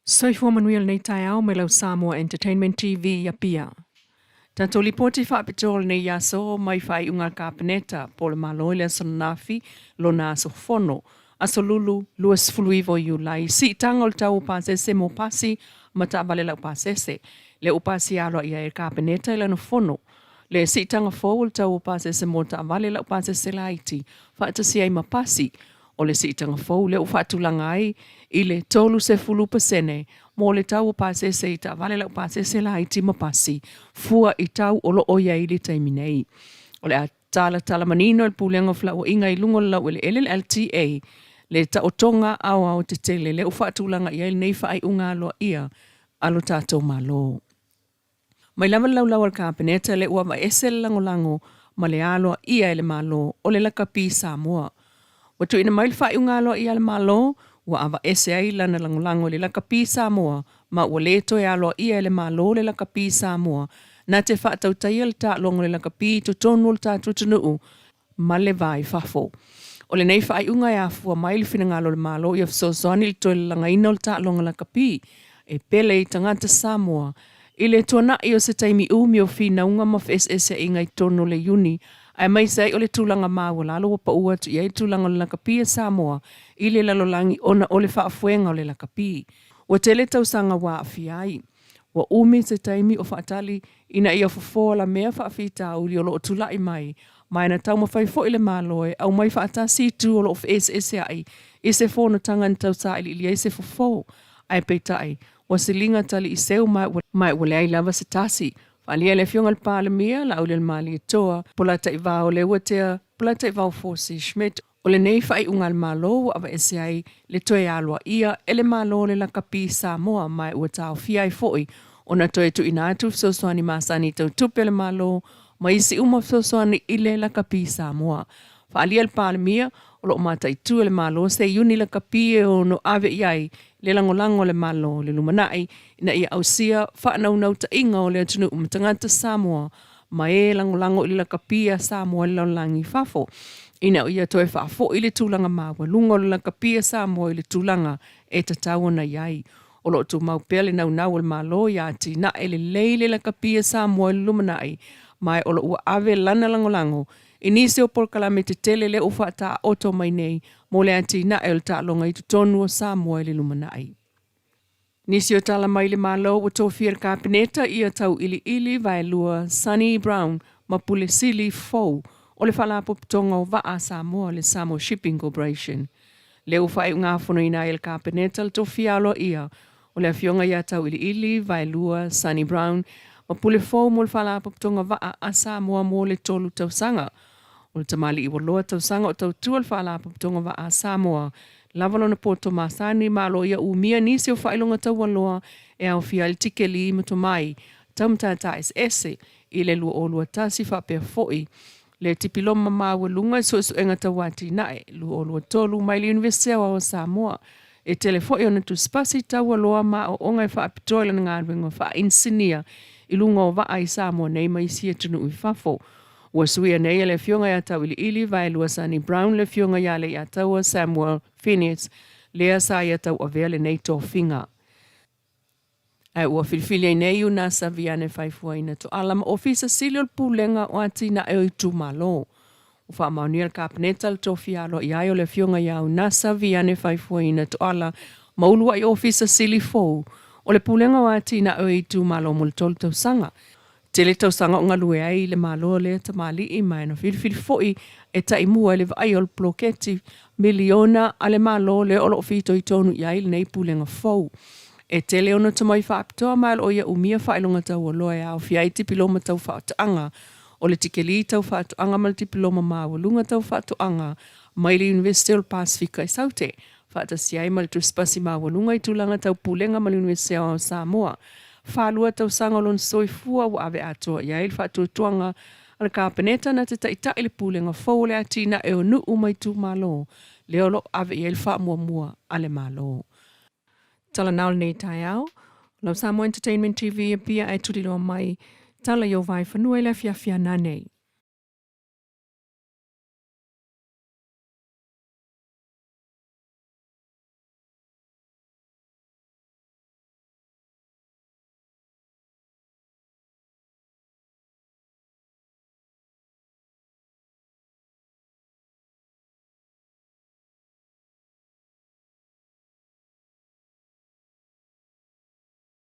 Soifua Manuel nei tai au me lau Samoa Entertainment TV ya pia. Tato lipoti whaapitol nei yaso mai whai unga kapeneta po le maloile sanafi lo na sofono. Aso lulu luas fuluivo yu lai si tangol tau pasese mo pasi mata vale lau pasese. Le upasi alo ia e kapeneta ila no fono. Le si tanga fowul tau pasese mo ta vale lau pasese laiti. Whaatasi ai mapasi. O le si tanga fou le ufatulanga ai i le tolu se fulu pasene mo le tau pasese i ta vale lau pasese la iti mapasi fua i tau o lo oia i le taiminei. O le a tala manino il pulenga fla o inga i lungo lau ele LLTA le ta otonga au te tele le ufatulanga i ele neifa ai unga aloa ia alo tato malo. Mai lama lau al kapeneta le ua ma ese lango ma le aloa ia ele malo o le lakapi Samoa. Watu ina mail whai unga aloa i ale malo, wa awa ese ai lana langolango le lakapi Samoa, ma ua leto e aloa i ale malo le lakapi Samoa, na te whaatau taia le ta longo le lakapi to tonu le ta tutunuu, ma le vai fafo. O le nei whai unga e afua mail fina ngalo le malo i afsosoni le toi langa ina le ta longo le lakapi, e pele i tangata Samoa, i le tuana i o se taimi umi o fina unga ma FSS inga i tonu le uni, ai mai sai o le tūlanga māua lalo wa paua tu iai tūlanga o le lakapia Samoa i le lalolangi ona o le whaafuenga o le lakapi. Wa tele tausanga wa afiai. Wa umi se taimi o whaatali ina ia fofoa la mea whaafita uli o lo o tūlai mai. Mai na tau mawhai fo i le māloe au mai whaatasi tu o lo o FSS ai i se fōna tanga ni tausa ili ili ai se fofo. Ai peitai. Wa se linga tali i seu mai wale ai lava se tasi. Alia le fionga le pāle mea, la au le mali toa, pola tai vau le watea, pola tai vau fosi Schmidt, o le nei whai unga le malo, awa ese ai le toe aloa ia, ele malo le lakapi Samoa mai ua tau fiai foi, o na toe tu inatu fsosoani masani tau tupe le malo, ma isi uma fsosoani ile lakapi Samoa. Alia le pāle mea, o lo mata i tu le malo, se yuni lakapi e o no ave iai, le langolango le malo, le lumanai, ina ia ausia, whaanau ta inga o le atunu umatangata Samoa, ma e langolango ili lakapia Samoa le laulangi fafo. Ina ia toe whaafo ili tūlanga mawa, lungo le lakapia Samoa ili tūlanga e tatawana iai. O lo tu maupele nau le malo ia ati na ele leile lakapia Samoa ili lumanai, mai o lo ua ave lana langolango, inisi o porkalame te tele le ufa ta oto mai nei, mo le ati na el ta longa i tutonu o Samoa ili lumanai. Nisi o tala mai le malo o tofia kapeneta ia tau ili vai lua Sunny Brown ma pule sili fou o le whalapo pitonga o waa Samoa le Samoa Shipping Corporation. Le ufa e ngā fono ina el kapeneta le tofia alo ia o le afionga ia tau ili vai lua Sunny Brown ma pule fou mo le whalapo pitonga waa a Samoa mo le tolu tausanga. O le tamali i waloa tausanga o tau tua le whalapo pitonga waa Samoa. Lavalona poto masani malo ia umia nisi o whailonga tau waloa e au fia le tikeli i matomai. Taumtata es ese i le lua o lua tasi whapea foi. Le tipiloma maua lunga so enga tawati nae. Lua o lua tolu mai le Universia o Samoa. E telefoi ona tu spasi tau waloa ma o onga e whaapitoila na ngāruenga wha insinia i lunga o waa i Samoa nei mai sia tunu i fafo. Ua suia nei le fionga ia tau ili vai lua Sunny Brown le fionga ia le ia tau Samuel Phineas lea sa ia tau avele nei tō whinga. Ai ua whilwhili nei una sa viane whaifuaina to alama ofisa silio pulenga o atina e o i tu malo. Ufa mauniel kapeneta le tō fialo i ai o le fionga ia una sa viane whaifuaina to ala maulua i ofisa sili fou o le pulenga o atina e o i tu malo mo le tolu tau sanga. Tele tau sanga o ngalue ai le malo le tamali i mai na whilwhili foi e taimua le vai o le ploketi miliona ale malo le olo fito i tonu i ai le nei pulenga fou. E tele ona tamai whaapitoa mai o ia umia whailonga tau o loe au fiai tipiloma tau whaatoanga o le tikeli tau whaatoanga ma le tipiloma mawalunga tau whaatoanga mai le University of Pacifica i saute. Whaatasi ai ma le tuspasi mawalunga i tulanga tau pulenga ma le University of Samoa. Whalua tau sangolon soifua wa ave atoa i aile whaatutuanga ala kapeneta na te taita ili pulenga fau le atina e o nu umai tu malo. Leolo ave i aile wha mua ale malo. Tala nao nei tai au. Lau Samoa Entertainment TV e pia ai tutilo mai. Tala yo vai whanua le fia nane.